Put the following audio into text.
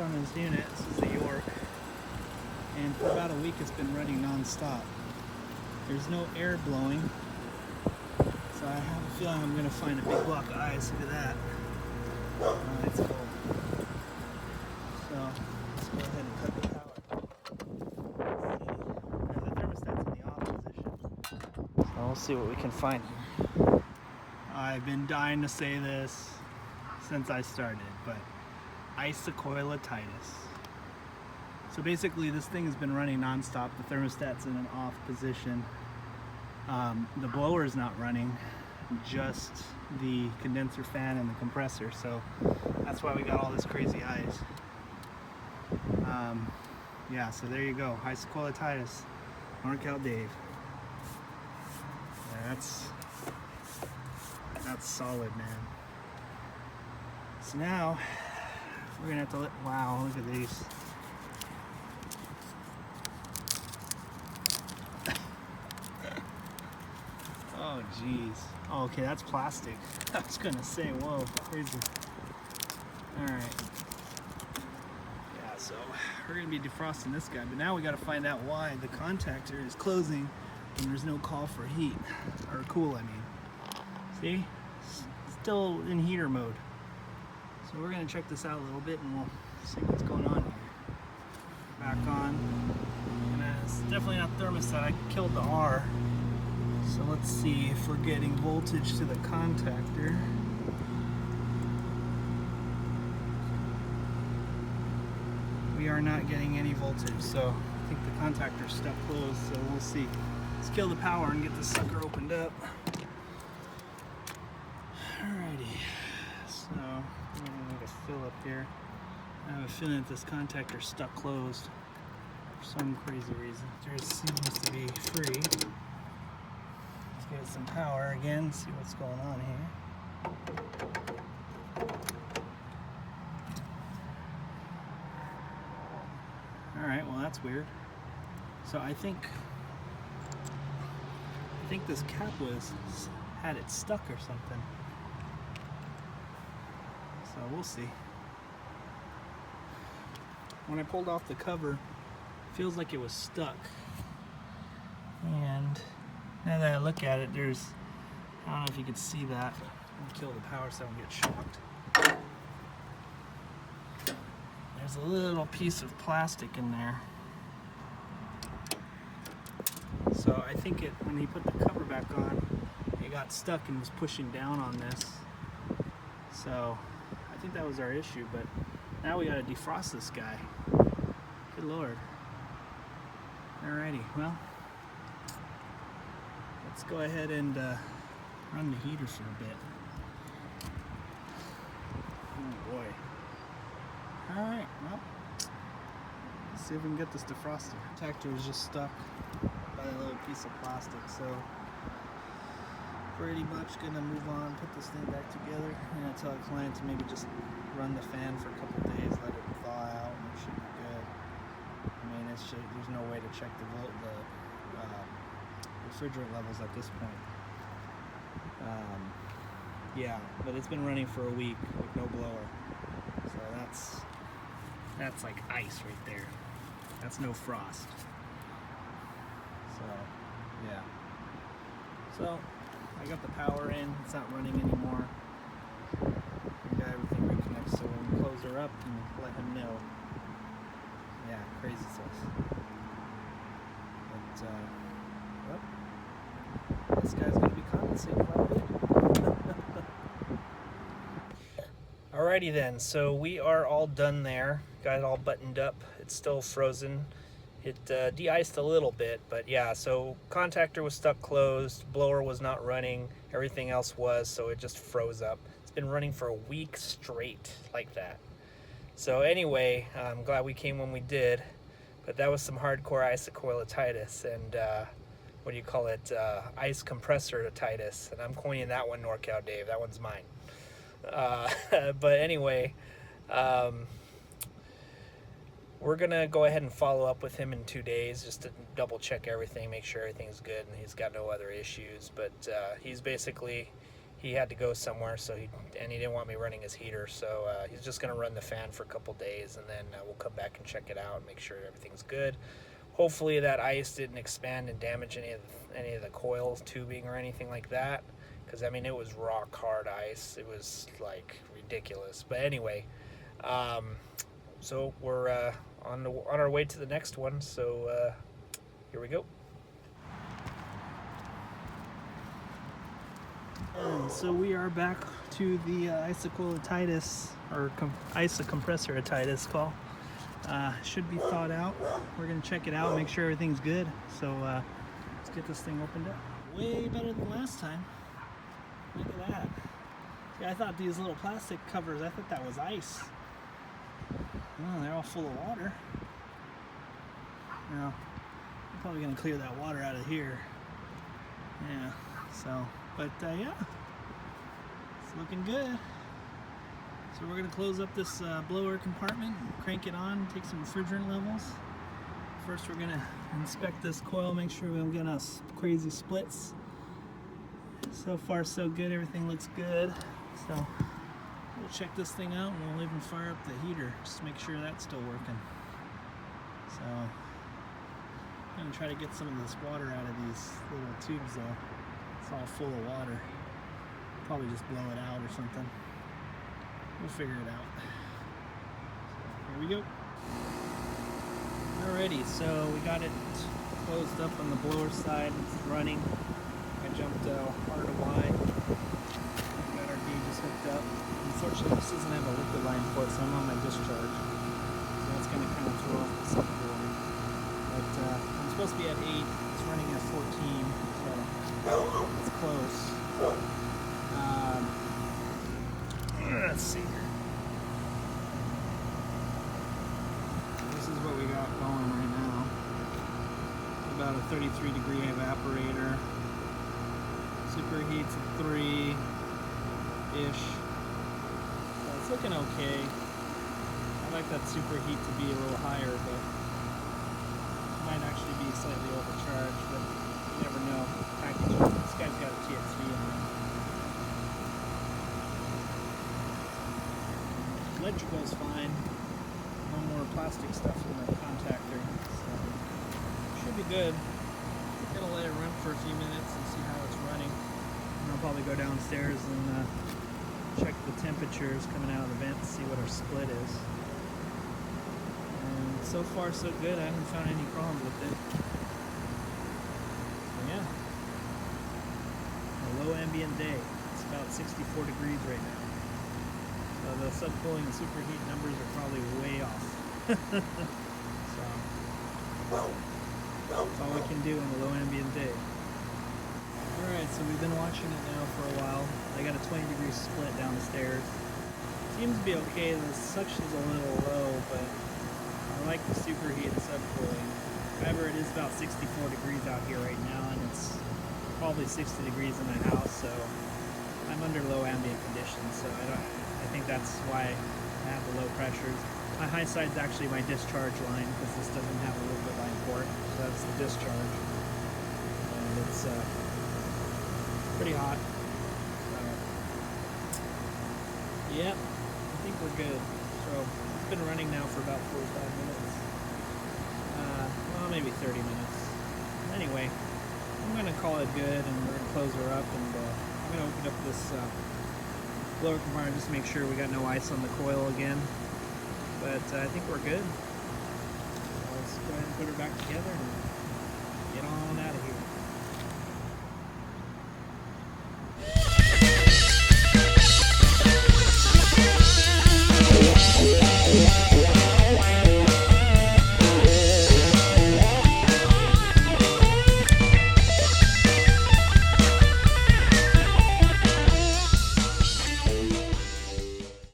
on this unit. This is the York, and for about a week it's been running non-stop. There's no air blowing, so I have a feeling I'm going to find a big block of ice. Look at that. It's cold. So let's go ahead and cut the power. The thermostat's in the off position, so we'll see what we can find here. I've been dying to say this since I started, but isocoilotitis. So basically this thing has been running non-stop. The thermostat's in an off position. The blower is not running, just the condenser fan and the compressor, so that's why we got all this crazy ice. Yeah, so there you go, isocoilotitis, NorCal Dave. Yeah, that's solid, man. So now we're gonna have to let, wow, look at these. Oh geez. Oh, okay, that's plastic. I was gonna say, whoa, crazy. Alright. Yeah, so we're gonna be defrosting this guy, but now we gotta find out why the contactor is closing and there's no call for heat. Or cool, I mean. See? Still in heater mode. So we're gonna check this out a little bit and we'll see what's going on here. Back on. And it's definitely not thermostat. I killed the R. So let's see if we're getting voltage to the contactor. We are not getting any voltage, so I think the contactor's stuck closed, so we'll see. Let's kill the power and get this sucker opened up. Alrighty, so I'm gonna make a fill up here. I have a feeling that this contactor's stuck closed for some crazy reason. There seems to be free. Get some power again, see what's going on here. Alright, well that's weird. So I think this cap had it stuck or something. So we'll see. When I pulled off the cover, it feels like it was stuck. And now that I look at it, I don't know if you can see that. I'll kill the power so I don't get shocked. There's a little piece of plastic in there. So I think when he put the cover back on, it got stuck and was pushing down on this. So I think that was our issue, but now we gotta defrost this guy. Good Lord. Alrighty, well, let's go ahead and run the heater for a bit. Oh boy. Alright, well, let's see if we can get this defrosted. The contactor is just stuck by a little piece of plastic, so pretty much gonna move on, put this thing back together, and I tell the client to maybe just run the fan for a couple days, let it thaw out, and it should be good. I mean, there's no way to check the refrigerant levels at this point. Yeah, but it's been running for a week with no blower, so that's like ice right there. That's no frost. So yeah, so I got the power in, it's not running anymore. We got everything reconnected, so we'll close her up and let him know. Yeah, crazy sauce. But well, this guy's gonna be compensated quite a bit. Alrighty then, so we are all done there. Got it all buttoned up. It's still frozen. It de-iced a little bit, but yeah, so contactor was stuck closed, blower was not running, everything else was, so it just froze up. It's been running for a week straight like that. So anyway, I'm glad we came when we did, but that was some hardcore isocoilotitis and what do you call it, ice compressor-titis, and I'm coining that one NorCal Dave, that one's mine. But anyway, we're gonna go ahead and follow up with him in 2 days just to double check everything, make sure everything's good and he's got no other issues. But he's basically he had to go somewhere, so he didn't want me running his heater, so he's just going to run the fan for a couple days, and then we'll come back and check it out and make sure everything's good. Hopefully that ice didn't expand and damage any of the coils, tubing, or anything like that, because I mean it was rock hard ice. It was like ridiculous. But anyway, so we're on our way to the next one. So here we go. And so we are back to the isocolititis, or isocompressoritis call. Should be thawed out. We're gonna check it out, make sure everything's good. So let's get this thing opened up. Way better than last time. Look at that. See, I thought these little plastic covers, I thought that was ice. Oh, they're all full of water. Now, I'm probably gonna clear that water out of here. Yeah, so, but yeah, it's looking good. So we're going to close up this blower compartment, crank it on, take some refrigerant levels. First we're going to inspect this coil, make sure we don't get no crazy splits. So far so good, everything looks good. So we'll check this thing out and we'll even fire up the heater, just to make sure that's still working. So I'm going to try to get some of this water out of these little tubes though. It's all full of water. Probably just blow it out or something. We'll figure it out. So here we go. Alrighty, so we got it closed up on the blower side. It's running. I jumped R to Y. Got our gauges hooked up. Unfortunately, this doesn't have a liquid line port, so I'm on my discharge. So that's going to kind of throw off the subcooling. But I'm supposed to be at 8. It's running at 14, so it's close. Let's see here. This is what we got going right now. About a 33-degree evaporator. Superheats at 3-ish. So it's looking okay. I like that superheat to be a little higher, but it might actually be slightly overcharged, but you never know. Package. This guy's got a TXV in there. Electrical's fine. No more plastic stuff in the contactor, so should be good. I'm gonna let it run for a few minutes and see how it's running. And I'll probably go downstairs and check the temperatures coming out of the vent, see what our split is. And so far so good. I haven't found any problems with it. So yeah, a low ambient day. It's about 64 degrees right now. So the subcooling and superheat numbers are probably way off. So that's all we can do on a low ambient day. Alright, so we've been watching it now for a while. I got a 20-degree split down the stairs. Seems to be okay. The suction's a little low, but I like the superheat and subcooling. However, it is about 64 degrees out here right now, and it's probably 60 degrees in my house, so I'm under low ambient conditions, so I think that's why I have the low pressures. My high side's actually my discharge line, because this doesn't have a liquid line port, so that's the discharge. And it's pretty hot. So, yeah, I think we're good. So it's been running now for about 45 minutes. Well, maybe 30 minutes. Anyway, I'm going to call it good, and we're going to close her up, and I'm going to open up this blower compartment just to make sure we got no ice on the coil again. But I think we're good. So let's go ahead and put her back together and get on out of here.